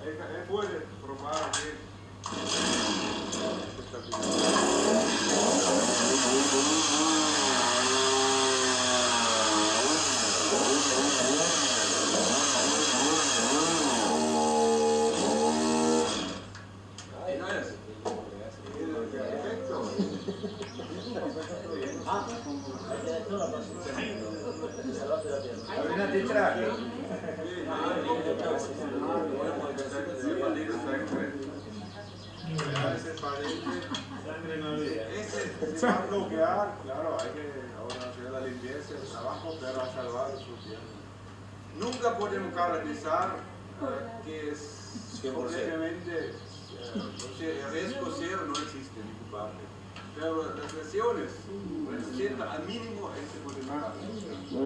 Él puede probar aquí. Ese se va a bloquear, claro, hay que ahora hacer la limpieza, el trabajo, pero a salvar su tiempo. Nunca podemos garantizar que es completamente, el riesgo cero no existe en ninguna parte. Pero las lesiones, al mínimo, se pueden garantizar.